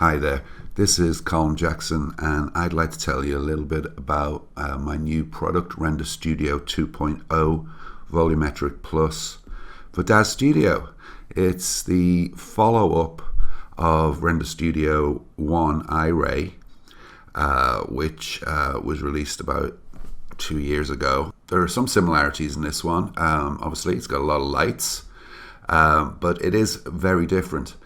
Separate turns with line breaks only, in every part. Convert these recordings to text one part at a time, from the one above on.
Hi there, this is Colm Jackson and I'd like to tell you a little bit about my new product, Render Studio 2.0 Volumetric Plus for Daz Studio. It's the follow-up of Render Studio 1 iRay, which was released about 2 years ago. There are some similarities in this one. Obviously it's got a lot of lights, but it is very different.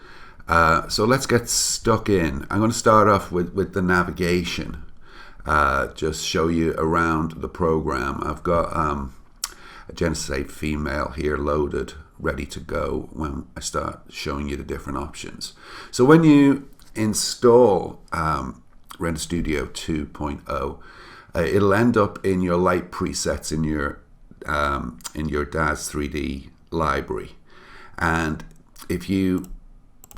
So let's get stuck in. I'm going to start off with the navigation, just show you around the program. I've got a Genesis 8 female here loaded, ready to go when I start showing you the different options. So when you install Render Studio 2.0, it'll end up in your light presets in your Daz 3D library. And if you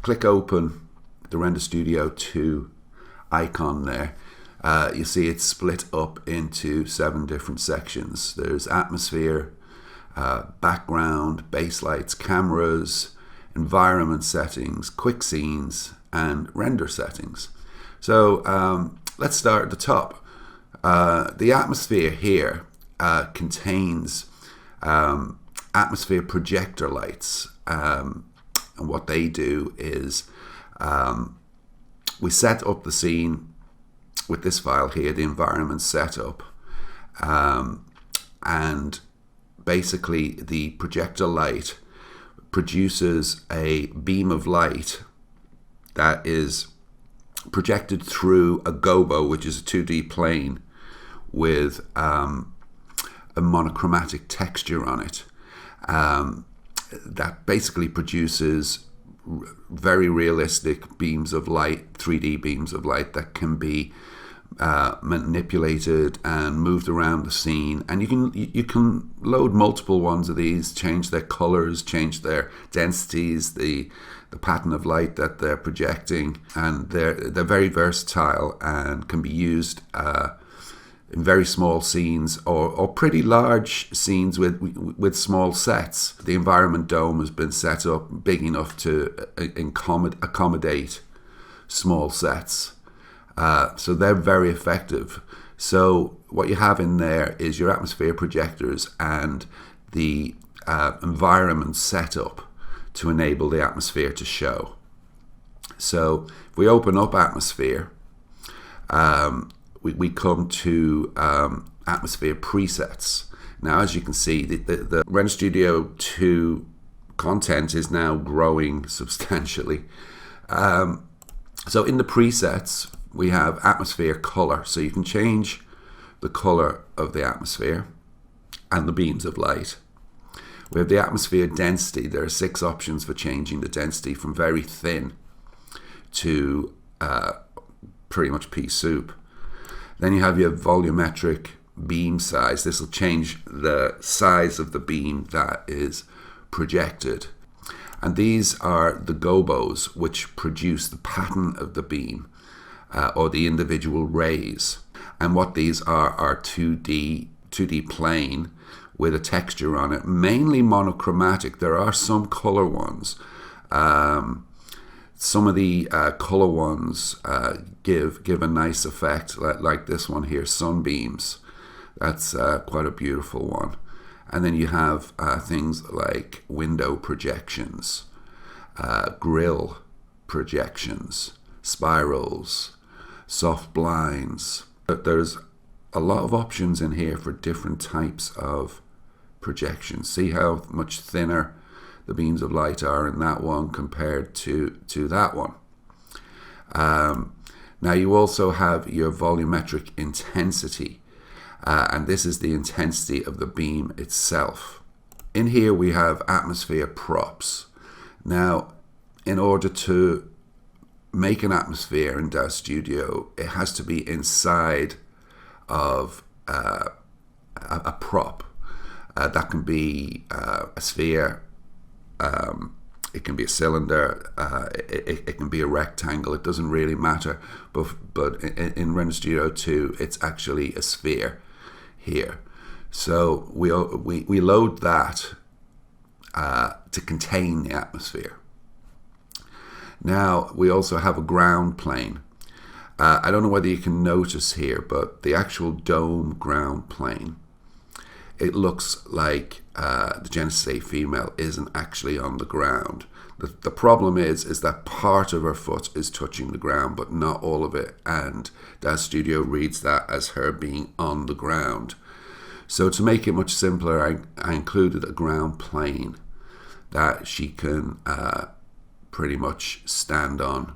click open the Render Studio 2 icon there, you see it's split up into 7 different sections. There's atmosphere, background, base lights, cameras, environment settings, quick scenes, and render settings. So let's start at the top. The atmosphere here contains atmosphere projector lights. And what they do is we set up the scene with this file here, the environment setup, and basically the projector light produces a beam of light that is projected through a gobo, which is a 2D plane with a monochromatic texture on it. That basically produces very realistic beams of light, 3D beams of light that can be manipulated and moved around the scene. And you can load multiple ones of these, change their colors, change their densities, the pattern of light that they're projecting, and they're very versatile and can be used in very small scenes or pretty large scenes with small sets. The environment dome has been set up big enough to accommodate small sets. So they're very effective. So what you have in there is your atmosphere projectors and the environment setup to enable the atmosphere to show. So if we open up atmosphere, we come to atmosphere presets. Now, as you can see, the Render Studio 2 content is now growing substantially. So in the presets, we have atmosphere color. So you can change the color of the atmosphere and the beams of light. We have the atmosphere density. There are 6 options for changing the density from very thin to pretty much pea soup. Then you have your volumetric beam size. This will change the size of the beam that is projected. And these are the gobos, which produce the pattern of the beam or the individual rays. And what these are 2D plane with a texture on it, mainly monochromatic. There are some color ones. Some of the color ones give a nice effect, like this one here, sunbeams. That's quite a beautiful one. And then you have things like window projections, grill projections, spirals, soft blinds. But there's a lot of options in here for different types of projections. See how much thinner the beams of light are in that one compared to that one. Now you also have your volumetric intensity, and this is the intensity of the beam itself. In here we have atmosphere props. Now, in order to make an atmosphere in Daz Studio, it has to be inside of a prop. That can be a sphere, it can be a cylinder, it can be a rectangle. It doesn't really matter, but in Render Studio 2 it's actually a sphere here. So we load that to contain the atmosphere. Now we also have a ground plane. I don't know whether you can notice here, but the actual dome ground plane, it looks like the Genesis A female isn't actually on the ground. The problem is that part of her foot is touching the ground, but not all of it, and Daz Studio reads that as her being on the ground. So to make it much simpler, I included a ground plane that she can pretty much stand on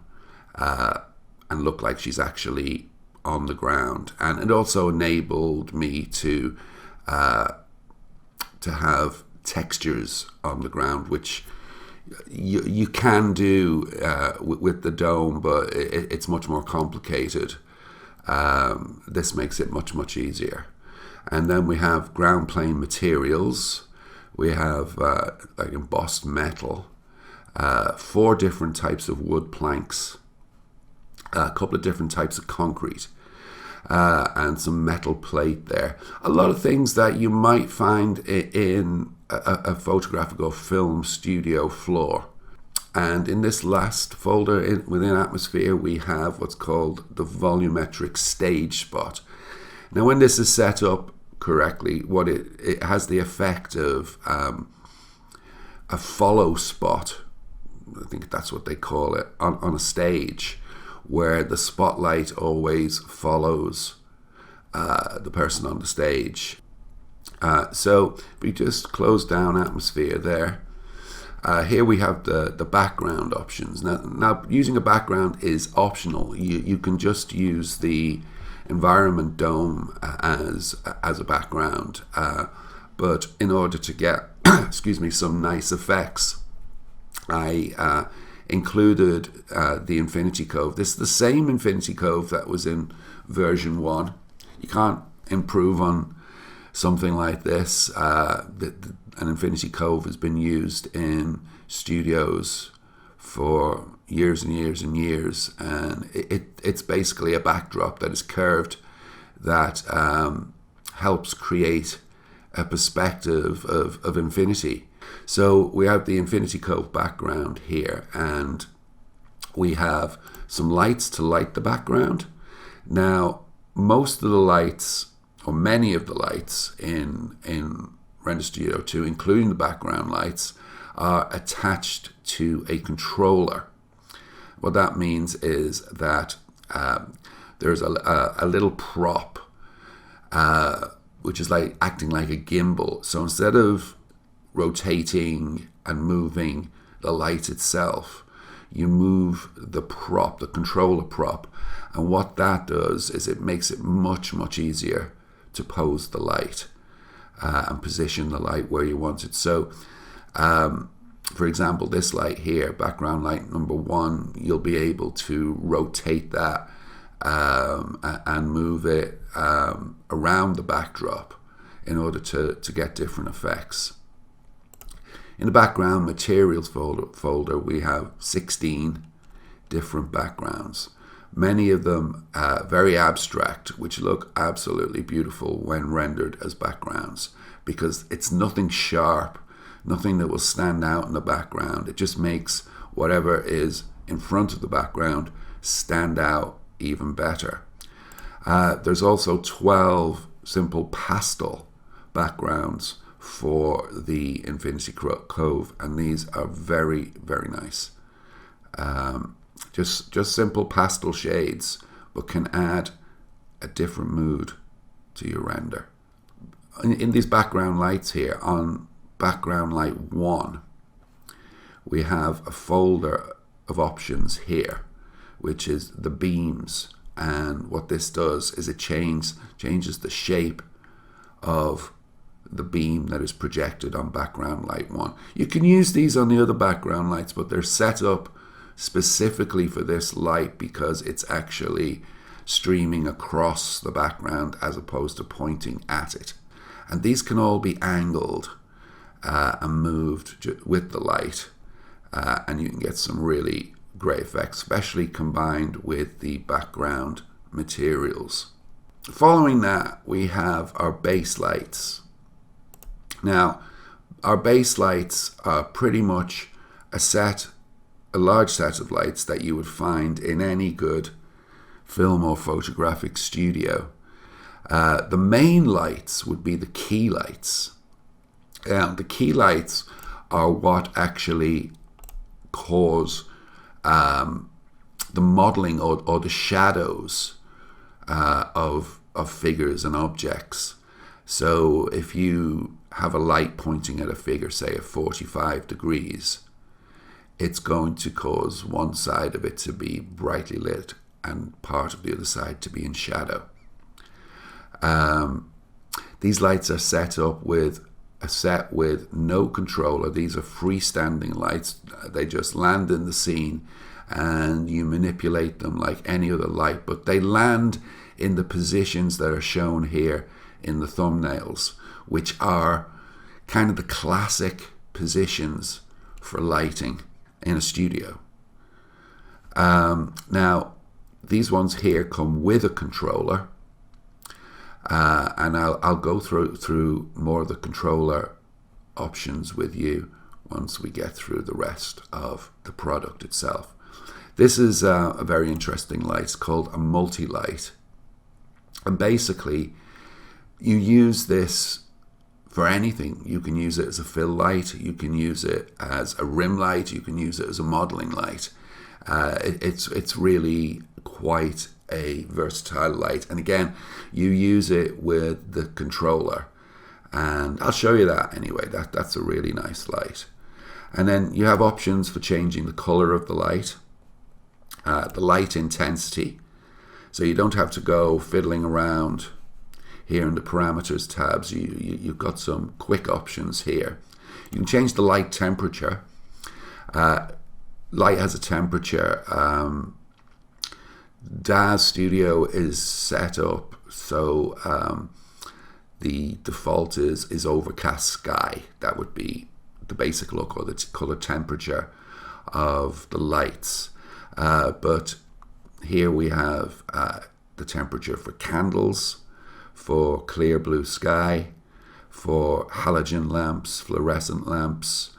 and look like she's actually on the ground. And it also enabled me to have textures on the ground, which you can do with the dome, but it's much more complicated. This makes it much easier. And then we have ground plane materials. We have like embossed metal, 4 different types of wood planks, a couple of different types of concrete, and some metal plate there. A lot of things that you might find in a photographic or film studio floor. And in this last folder within Atmosphere, we have what's called the volumetric stage spot. Now, when this is set up correctly, what it has the effect of a follow spot. I think that's what they call it on a stage, where the spotlight always follows the person on the stage. So if we just close down Atmosphere there, here we have the background options. Now using a background is optional. You can just use the environment dome as a background, but in order to get excuse me, some nice effects, I included the Infinity Cove. This is the same Infinity Cove that was in version 1. You can't improve on something like this. An Infinity Cove has been used in studios for years and years and years, and it's basically a backdrop that is curved that helps create a perspective of infinity. So we have the Infinity Cove background here, and we have some lights to light the background. Now, most of the lights, or many of the lights in Render Studio 2, including the background lights, are attached to a controller. What that means is that there's a little prop which is like acting like a gimbal. So instead of rotating and moving the light itself, you move the prop, the controller prop, and what that does is it makes it much easier to pose the light and position the light where you want it. So for example, this light here, background light number 1, you'll be able to rotate that and move it around the backdrop in order to get different effects. In the background materials folder, we have 16 different backgrounds. Many of them very abstract, which look absolutely beautiful when rendered as backgrounds, because it's nothing sharp, nothing that will stand out in the background. It just makes whatever is in front of the background stand out even better. There's also 12 simple pastel backgrounds for the Infinity Cove, and these are very nice. Just simple pastel shades, but can add a different mood to your render. In these background lights here, on background light 1, we have a folder of options here, which is the beams, and what this does is it changes the shape of the beam that is projected on background light 1. You can use these on the other background lights, but they're set up specifically for this light because it's actually streaming across the background as opposed to pointing at it. And these can all be angled and moved with the light, and you can get some really great effects, especially combined with the background materials. Following that, we have our base lights. Now, our base lights are pretty much a set a large set of lights that you would find in any good film or photographic studio. The main lights would be the key lights. The key lights are what actually cause the modeling or the shadows of figures and objects. So if you have a light pointing at a figure, say at 45 degrees, it's going to cause one side of it to be brightly lit and part of the other side to be in shadow. These lights are set up with a set with no controller. These are freestanding lights. They just land in the scene and you manipulate them like any other light, but they land in the positions that are shown here in the thumbnails, which are kind of the classic positions for lighting in a studio. Now, these ones here come with a controller, and I'll go through more of the controller options with you once we get through the rest of the product itself. This is a very interesting light. It's called a multi-light, and basically you use this for anything. You can use it as a fill light, you can use it as a rim light, you can use it as a modeling light. It's really quite a versatile light, and again, you use it with the controller, and I'll show you that anyway. That's a really nice light. And then you have options for changing the color of the light, the light intensity, so you don't have to go fiddling around here in the parameters tabs. You've got some quick options here. You can change the light temperature. Light has a temperature. Daz Studio is set up so the default is overcast sky. That would be the basic look or the color temperature of the lights. But here we have the temperature for candles, for clear blue sky, for halogen lamps, fluorescent lamps,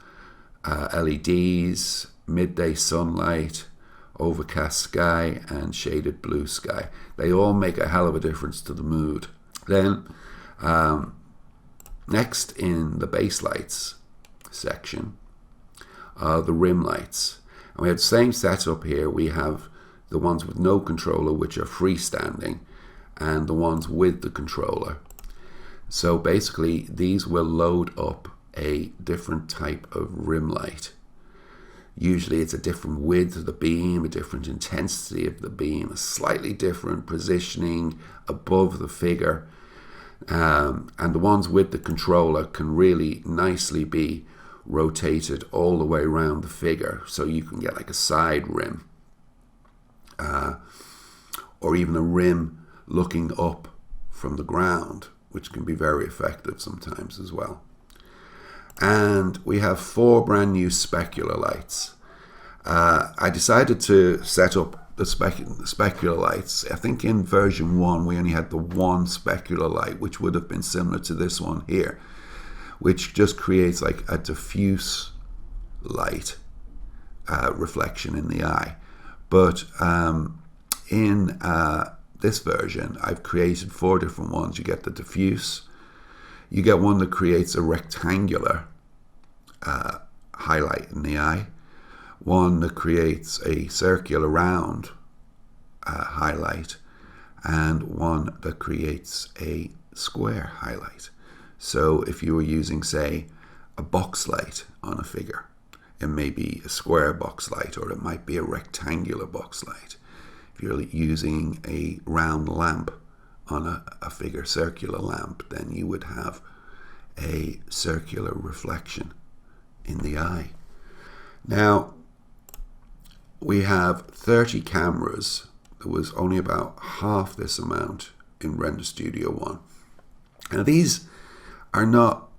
LEDs, midday sunlight, overcast sky, and shaded blue sky. They all make a hell of a difference to the mood. Then next in the base lights section are the rim lights. And we have the same setup here. We have the ones with no controller, which are freestanding, and the ones with the controller. So basically these will load up a different type of rim light. Usually it's a different width of the beam, a different intensity of the beam, a slightly different positioning above the figure. And the ones with the controller can really nicely be rotated all the way around the figure. So you can get like a side rim, or even a rim looking up from the ground, which can be very effective sometimes as well. And we have 4 brand new specular lights. I decided to set up the specular lights. I think in version 1 we only had the one specular light, which would have been similar to this one here, which just creates like a diffuse light reflection in the eye. But in this version, I've created 4 different ones. You get the diffuse, you get one that creates a rectangular highlight in the eye, one that creates a circular round highlight, and one that creates a square highlight. So if you were using, say, a box light on a figure, it may be a square box light, or it might be a rectangular box light. If you're using a round lamp on a figure, circular lamp, then you would have a circular reflection in the eye. Now, we have 30 cameras. There was only about half this amount in Render Studio 1. And these are not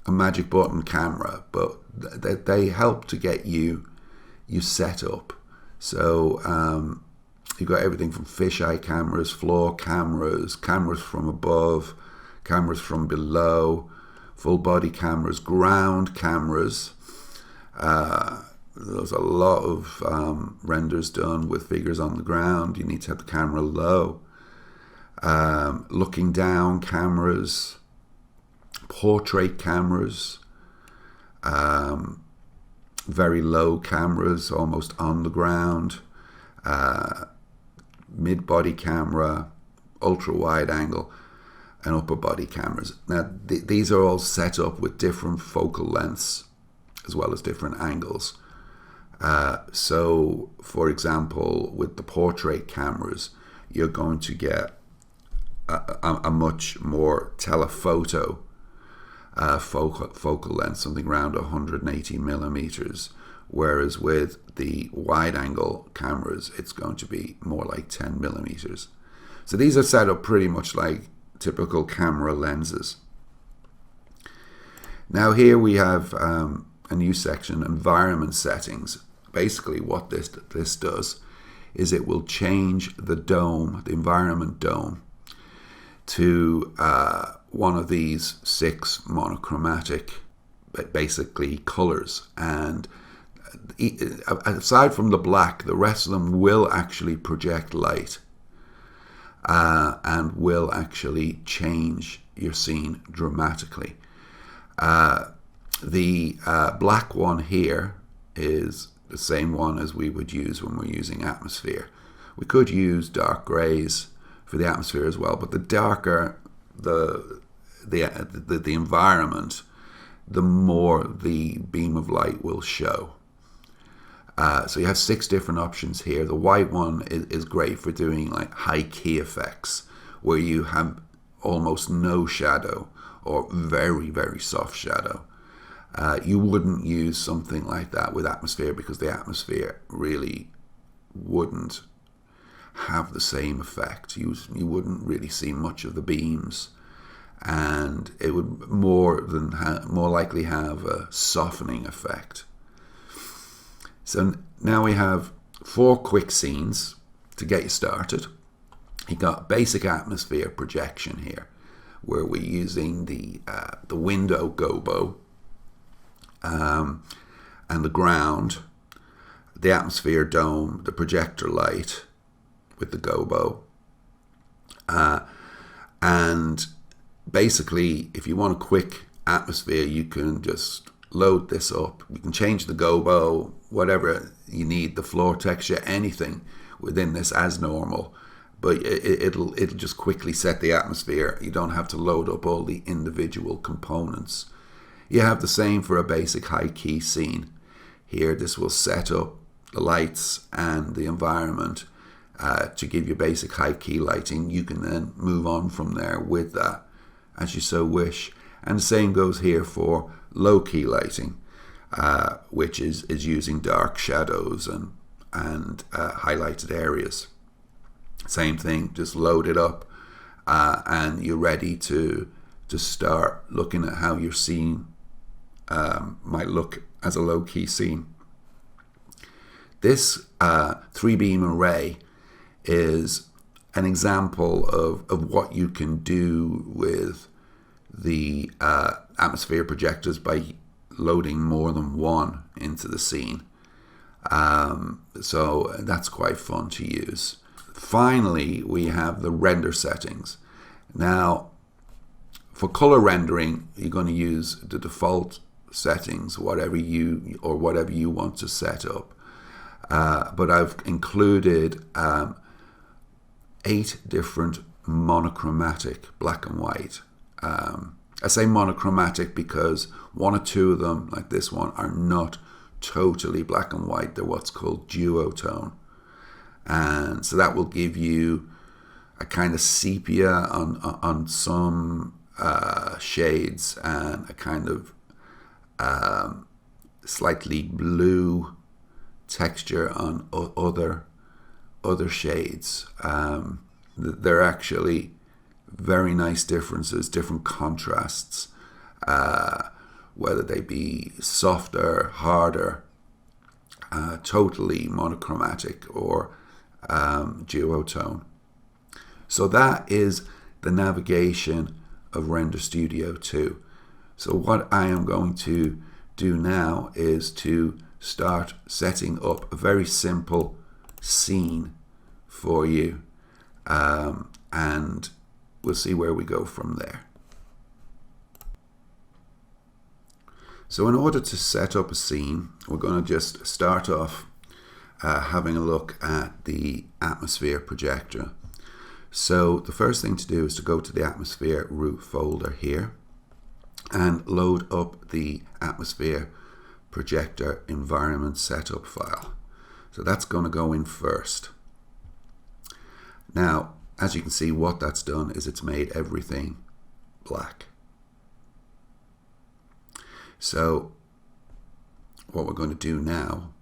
a magic button camera, but they help to get you set up. So you've got everything from fisheye cameras, floor cameras, cameras from above, cameras from below, full body cameras, ground cameras, there's a lot of renders done with figures on the ground. You need to have the camera low. Looking down cameras, portrait cameras, very low cameras, almost on the ground, mid-body camera, ultra-wide angle, and upper body cameras. Now, these are all set up with different focal lengths as well as different angles. So, for example, with the portrait cameras, you're going to get a much more telephoto focal length, something around 180 millimeters, whereas with the wide angle cameras, it's going to be more like 10 millimeters. So these are set up pretty much like typical camera lenses. Now here we have a new section, environment settings. Basically what this does is it will change the dome, the environment dome, to one of these 6 monochromatic, basically colors. And aside from the black, the rest of them will actually project light and will actually change your scene dramatically. The black one here is the same one as we would use when we're using atmosphere. We could use dark grays for the atmosphere as well, but the darker the environment, the more the beam of light will show. So you have 6 different options here. The white one is great for doing like high key effects, where you have almost no shadow or very, very soft shadow. You wouldn't use something like that with atmosphere, because the atmosphere really wouldn't have the same effect. You wouldn't really see much of the beams, and it would more likely have a softening effect. So now we have 4 quick scenes to get you started. You got basic atmosphere projection here, where we're using the window gobo and the ground, the atmosphere dome, the projector light with the gobo, and basically, if you want a quick atmosphere, you can just load this up. You can change the gobo, whatever you need, the floor texture, anything within this as normal, but it'll just quickly set the atmosphere. You don't have to load up all the individual components. You have the same for a basic high key scene. Here, this will set up the lights and the environment to give you basic high key lighting. You can then move on from there with that as you so wish. And the same goes here for low key lighting, which is using dark shadows and highlighted areas. Same thing, just load it up and you're ready to start looking at how your scene might look as a low key scene. This 3-beam array is an example of what you can do with the atmosphere projectors by loading more than one into the scene. So that's quite fun to use. Finally, we have the render settings. Now, for color rendering, you're going to use the default settings, whatever you want to set up. But I've included 8 different monochromatic black and white. I say monochromatic because 1 or 2 of them, like this one, are not totally black and white. They're what's called duotone. And so that will give you a kind of sepia on some shades, and a kind of slightly blue texture on other shades. They're actually very nice differences, different contrasts, whether they be softer, harder, totally monochromatic, or duotone. So that is the navigation of Render Studio 2. So what I am going to do now is to start setting up a very simple scene for you, and we'll see where we go from there. So in order to set up a scene, we're going to just start off having a look at the atmosphere projector. So the first thing to do is to go to the atmosphere root folder here and load up the atmosphere projector environment setup file. So that's going to go in first. Now, as you can see, what that's done is it's made everything black. So what we're going to do now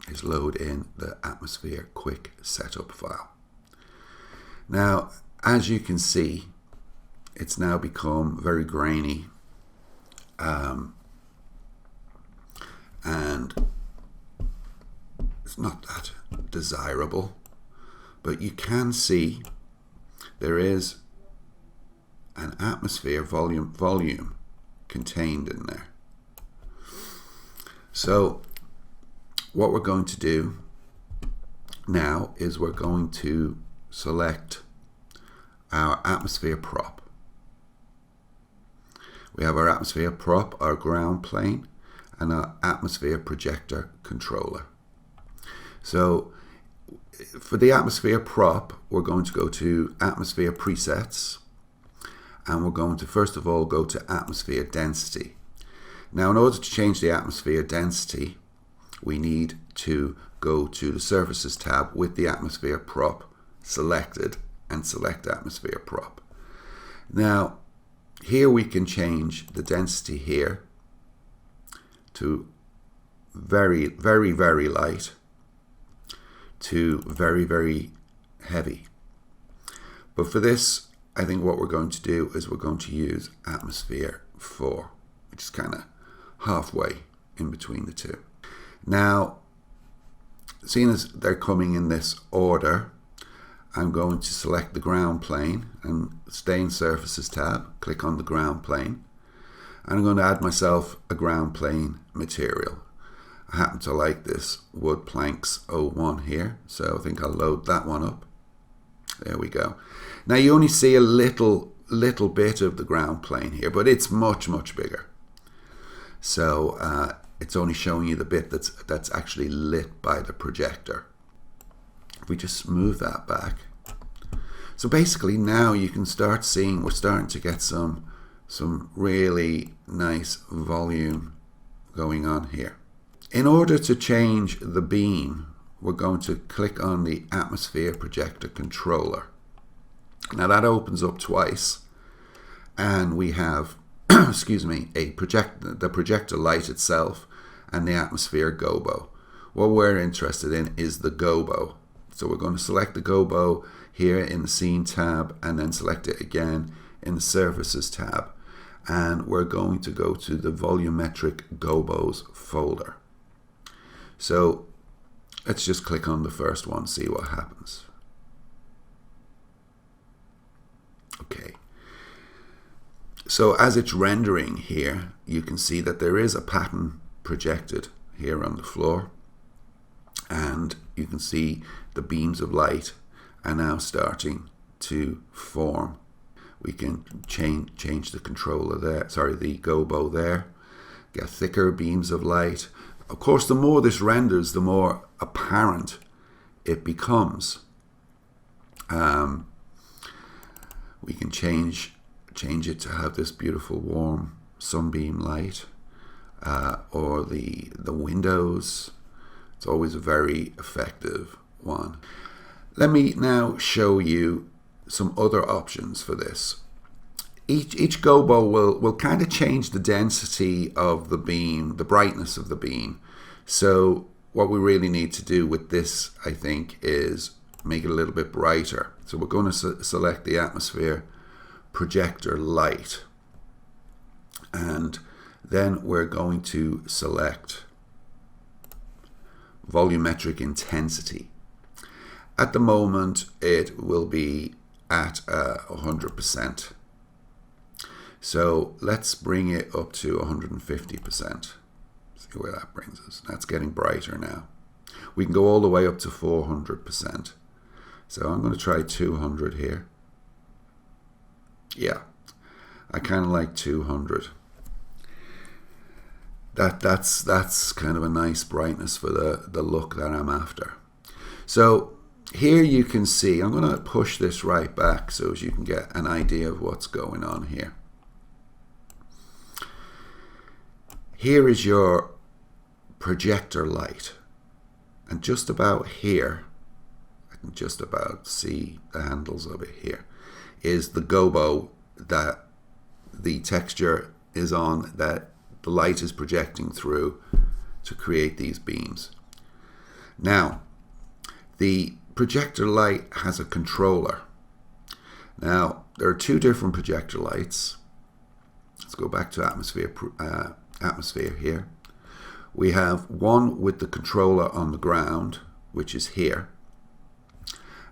is load in the atmosphere quick setup file. Now, as you can see, it's now become very grainy, and it's not that desirable, but you can see there is an atmosphere volume contained in there. So what we're going to do now is we're going to select our atmosphere prop. We have our atmosphere prop, our ground plane, and our atmosphere projector controller. So for the atmosphere prop, we're going to go to atmosphere presets, and we're going to first of all go to atmosphere density. Now, in order to change the atmosphere density, we need to go to the surfaces tab with the atmosphere prop selected and select atmosphere prop. Now, here we can change the density here to very, very, very light to very, very heavy. But for this, I think what we're going to do is we're going to use atmosphere 4, which is kind of halfway in between the two. Now, seeing as they're coming in this order, I'm going to select the ground plane and stay in Surfaces tab, click on the ground plane, and I'm going to add myself a ground plane material. I happen to like this Wood Planks 01 here, so I think I'll load that one up. There we go. Now you only see a little bit of the ground plane here, but it's much, much bigger. So it's only showing you the bit that's actually lit by the projector. If we just move that back. So basically now you can start seeing we're starting to get some really nice volume going on here. In order to change the beam, we're going to click on the atmosphere projector controller. Now that opens up twice, and we have excuse me, the projector light itself and the atmosphere gobo. What we're interested in is the gobo. So we're going to select the gobo here in the scene tab and then select it again in the surfaces tab. And we're going to go to the volumetric gobos folder. So let's just click on the first one, see what happens. Okay. So as it's rendering here, you can see that there is a pattern projected here on the floor, and you can see the beams of light are now starting to form. We can change the controller there, sorry, the gobo there, get thicker beams of light. Of course, the more this renders, the more apparent it becomes. We can change it to have this beautiful warm sunbeam light, or the windows. It's always a very effective one. Let me now show you some other options for this. Each gobo will kind of change the density of the beam, the brightness of the beam. So what we really need to do with this, I think, is make it a little bit brighter. So we're going to select the atmosphere projector light, and then we're going to select volumetric intensity. At the moment it will be at 100%. So let's bring it up to 150%. See See where that brings us. That's getting brighter now. We can go all the way up to 400%. So I'm going to try 200 here. Yeah, I kind of like 200. That's kind of a nice brightness for the look that I'm after. So here you can see, I'm going to push this right back so as you can get an idea of what's going on here. Here is your projector light, and just about here, I can just about see the handles of it here, is the gobo that the texture is on, that the light is projecting through to create these beams. Now, the projector light has a controller. Now, there are two different projector lights. Let's go back to atmosphere here. We have one with the controller on the ground, which is here,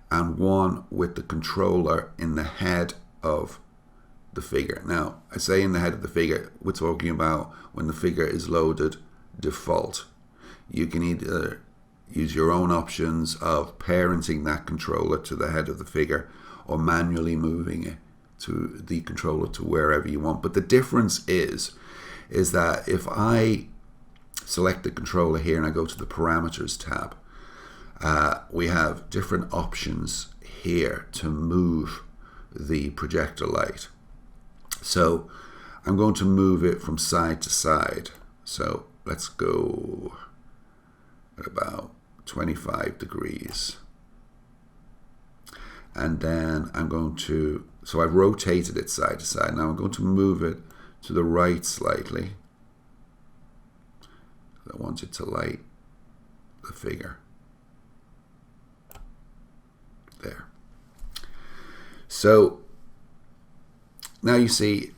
and one with the controller in the head of the figure. Now, I say in the head of the figure, we're talking about when the figure is loaded default. You can either use your own options of parenting that controller to the head of the figure or manually moving it to the controller to wherever you want. But the difference is that if I select the controller here and I go to the parameters tab, we have different options here to move the projector light. So I'm going to move it from side to side. So let's go at about 25 degrees. And then I'm going to, so I've rotated it side to side. Now I'm going to move it to the right slightly. I want it to light the figure. There. So now you see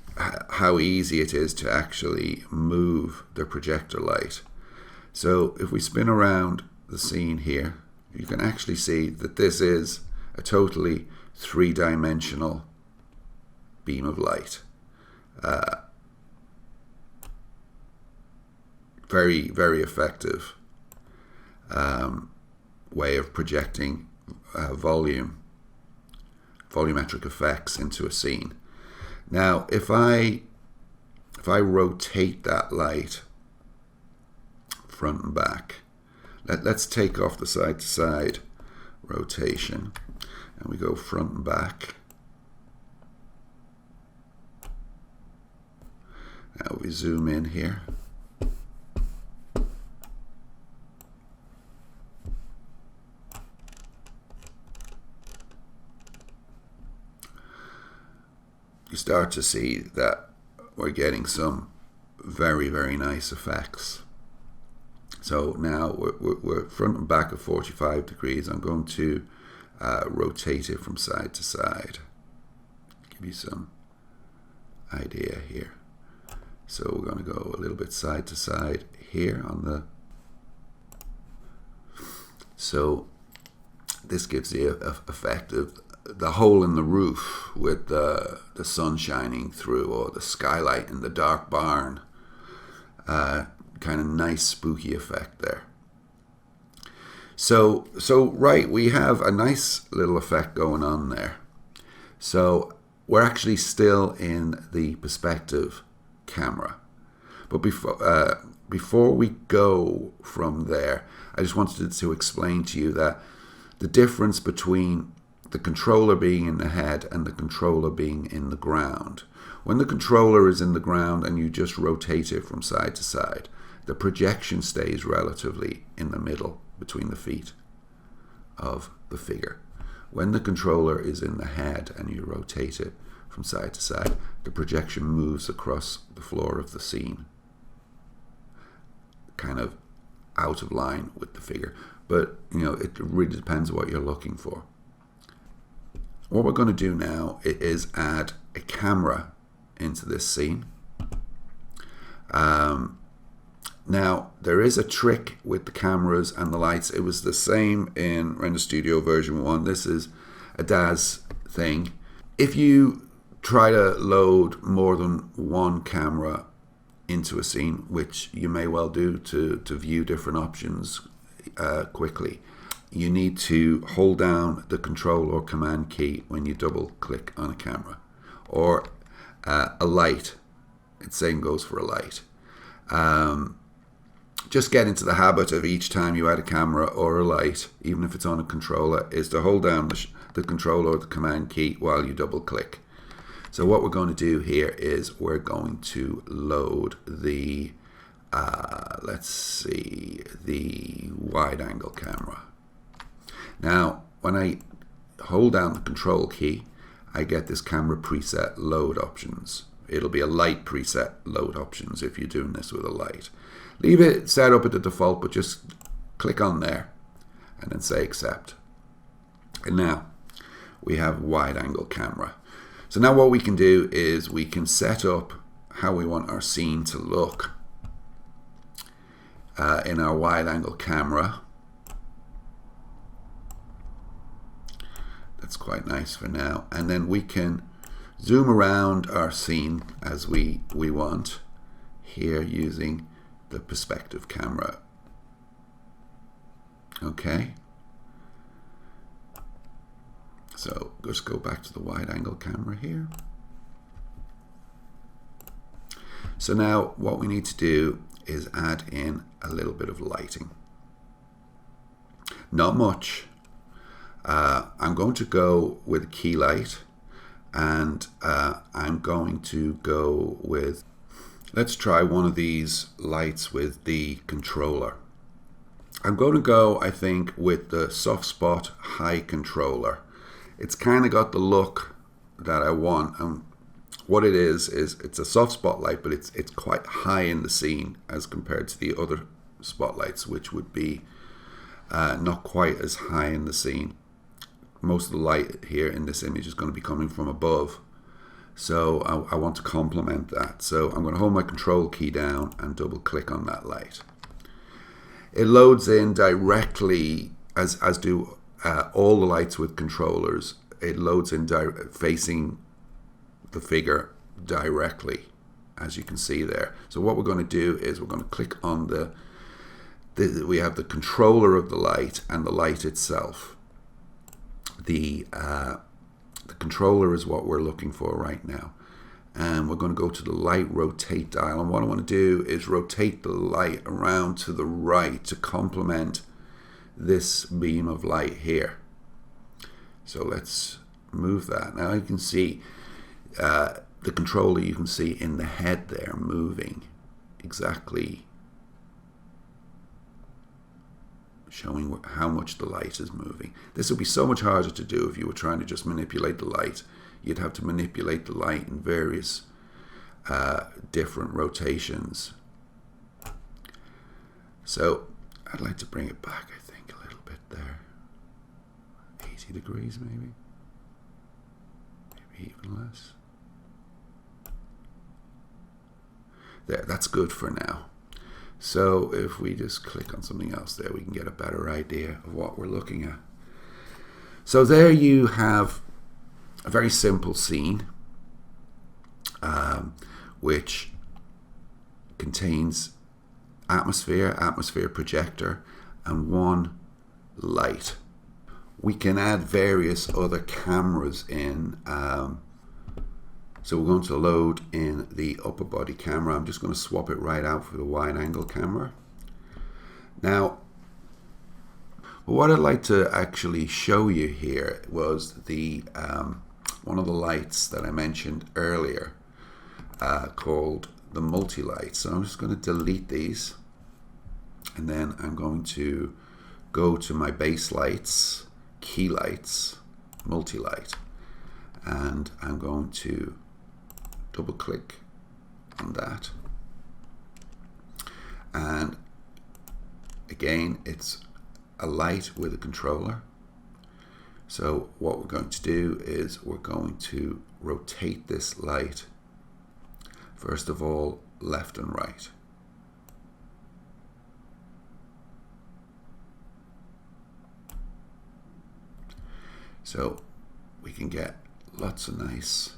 how easy it is to actually move the projector light. So if we spin around the scene here, you can actually see that this is a totally three-dimensional beam of light. Very, very effective way of projecting volumetric effects into a scene. Now, if I rotate that light front and back, let's take off the side-to-side rotation, and we go front and back. Now we zoom in here. You start to see that we're getting some very, very nice effects. So now we're front and back of 45 degrees. I'm going to rotate it from side to side. Give you some idea here. So we're going to go a little bit side to side here on the. So this gives the effect of the hole in the roof with the sun shining through, or the skylight in the dark barn. Kind of nice spooky effect there. So right, we have a nice little effect going on there. So we're actually still in the perspective camera. But before we go from there, I just wanted to explain to you that the difference between the controller being in the head and the controller being in the ground. When the controller is in the ground and you just rotate it from side to side, the projection stays relatively in the middle between the feet of the figure. When the controller is in the head and you rotate it from side to side, the projection moves across the floor of the scene, kind of out of line with the figure. But you know, it really depends on what you're looking for. What we're going to do now is add a camera into this scene. Now, there is a trick with the cameras and the lights. It was the same in Render Studio version 1. This is a Daz thing. If you try to load more than one camera into a scene, which you may well do to view different options quickly. You need to hold down the control or command key when you double click on a camera, or a light. It's same goes for a light. Just get into the habit of each time you add a camera or a light, even if it's on a controller, is to hold down the control or the command key while you double click. So what we're going to do here is we're going to load the, let's see, the wide angle camera. Now, when I hold down the control key, I get this camera preset load options. It'll be a light preset load options if you're doing this with a light. Leave it set up at the default, but just click on there and then say accept. And now we have wide angle camera. So now what we can do is we can set up how we want our scene to look in our wide angle camera. That's quite nice for now. And then we can zoom around our scene as we want here using the perspective camera. Okay. So just go back to the wide angle camera here. So now what we need to do is add in a little bit of lighting. Not much. I'm going to go with a key light, and I'm going to go with, let's try one of these lights with the controller. I'm going to go, I think, with the soft spot high controller. It's kind of got the look that I want. What it is it's a soft spotlight, but it's quite high in the scene as compared to the other spotlights, which would be not quite as high in the scene. Most of the light here in this image is going to be coming from above, so I want to complement that. So I'm going to hold my control key down and double click on that light. It loads in directly, as do all the lights with controllers. It loads in facing the figure directly, as you can see there. So what we're going to do is we're going to click on we have the controller of the light and the light itself. The controller is what we're looking for right now, and we're going to go to the light rotate dial, and what I want to do is rotate the light around to the right to complement this beam of light here. So let's move that. Now you can see the controller, you can see in the head there moving exactly, showing how much the light is moving. This would be so much harder to do if you were trying to just manipulate the light. You'd have to manipulate the light in various different rotations. So I'd like to bring it back, I think, a little bit there. 80 degrees maybe even less. There, that's good for now. So if we just click on something else there, we can get a better idea of what we're looking at. So there you have a very simple scene, which contains atmosphere projector, and one light. We can add various other cameras in. So we're going to load in the upper body camera. I'm just going to swap it right out for the wide angle camera. Now, what I'd like to actually show you here was the one of the lights that I mentioned earlier, called the multi-light. So I'm just going to delete these, and then I'm going to go to my base lights, key lights, multi-light, and I'm going to double click on that, and again it's a light with a controller. So what we're going to do is we're going to rotate this light, first of all, left and right. So we can get lots of nice,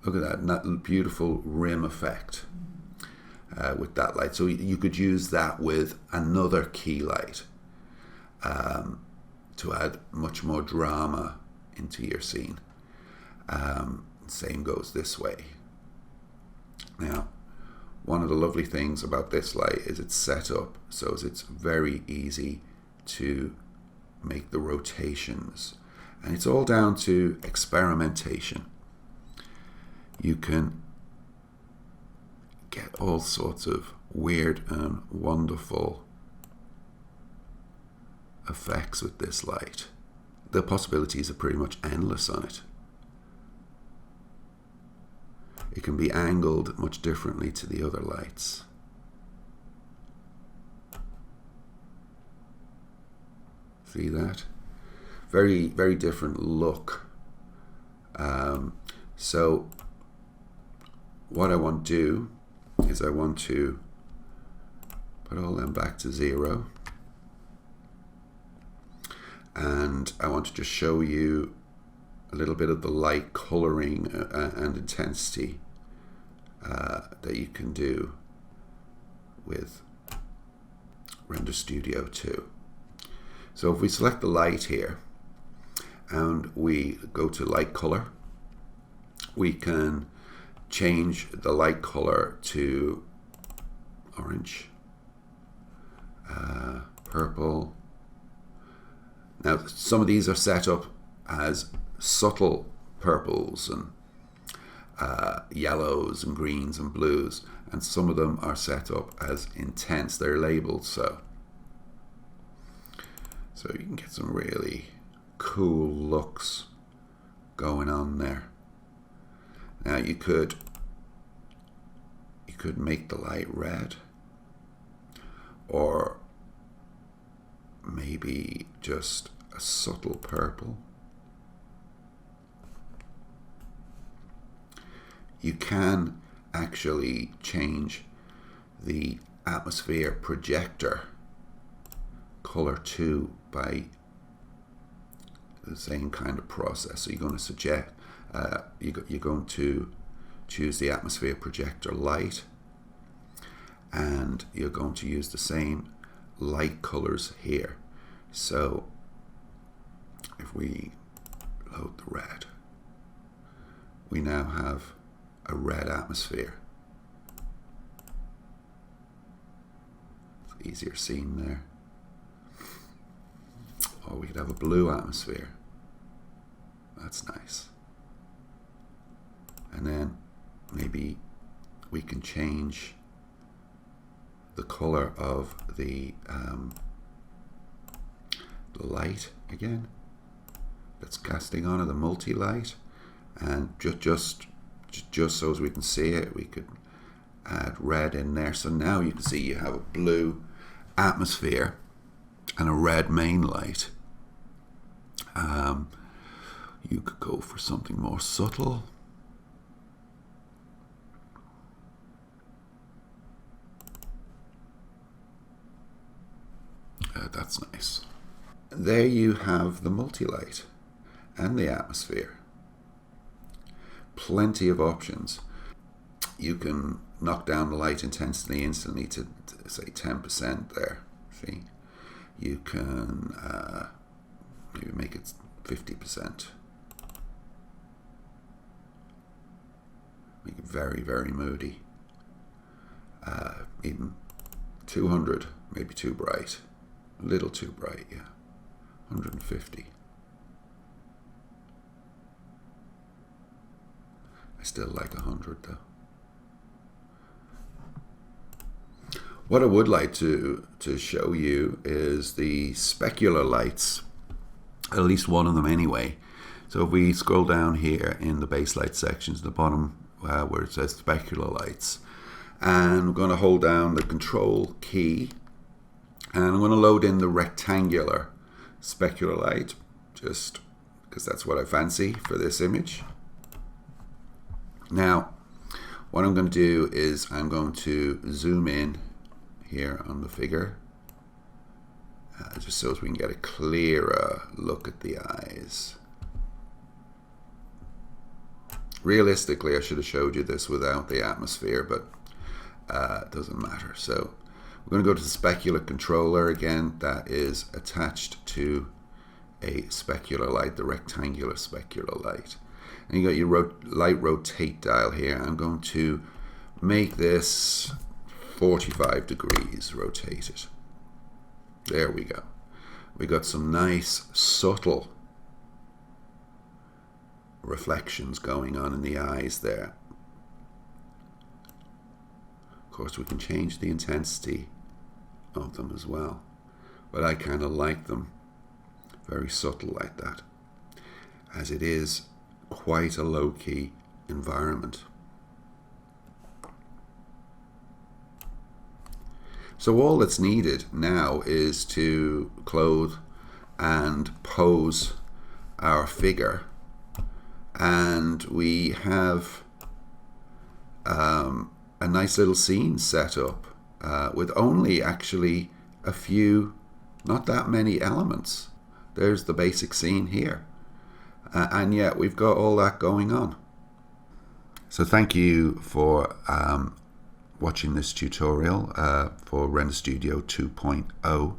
look at that beautiful rim effect. with that light. So you could use that with another key light to add much more drama into your scene. Same goes this way. Now, one of the lovely things about this light is it's set up so it's very easy to make the rotations, and it's all down to experimentation. You can get all sorts of weird and wonderful effects with this light. The possibilities are pretty much endless on it. It can be angled much differently to the other lights. See that? Very, very different look. So what I want to do is I want to put all them back to 0. And I want to just show you a little bit of the light coloring and intensity that you can do with Render Studio 2. So if we select the light here and we go to light color, we can change the light color to orange, purple. Now some of these are set up as subtle purples and yellows and greens and blues, and some of them are set up as intense. They're labeled so you can get some really cool looks going on there. Now you could make the light red, or maybe just a subtle purple. You can actually change the atmosphere projector color too by the same kind of process. So you're going to suggest you're going to choose the atmosphere projector light, and you're going to use the same light colors here. So if we load the red, we now have a red atmosphere. It's easier seen there. Or we could have a blue atmosphere. That's nice. And then maybe we can change the color of the light again that's casting on it, the multi-light, and just so as we can see it, we could add red in there. So now you can see you have a blue atmosphere and a red main light. You could go for something more subtle. That's nice. There you have the multi-light and the atmosphere. Plenty of options. You can knock down the light intensity instantly to say 10% there. See, you can maybe make it 50%. Make it very, very moody. Even 200, maybe too bright. A little too bright, yeah. 150. I still like 100 though. What I would like to show you is the specular lights, at least one of them anyway. So if we scroll down here in the base light sections, the bottom where it says specular lights, and I'm going to hold down the control key, and I'm going to load in the rectangular specular light, just because that's what I fancy for this image. Now, what I'm going to do is I'm going to zoom in here on the figure, just so as we can get a clearer look at the eyes. Realistically, I should have showed you this without the atmosphere, but doesn't matter. So we're going to go to the Specular controller again. That is attached to a specular light, the rectangular specular light. And you got your light rotate dial here. I'm going to make this 45 degrees rotated. There we go. We got some nice subtle reflections going on in the eyes there. Of course, we can change the intensity of them as well, but I kind of like them very subtle like that, as it is quite a low-key environment. So all that's needed now is to clothe and pose our figure, and we have a nice little scene set up with only actually a few, not that many elements. There's the basic scene here, and yet we've got all that going on. So thank you for watching this tutorial for Render Studio 2.0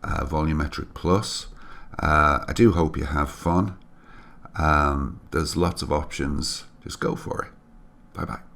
Volumetric Plus. I do hope you have fun. There's lots of options. Just go for it. Bye bye.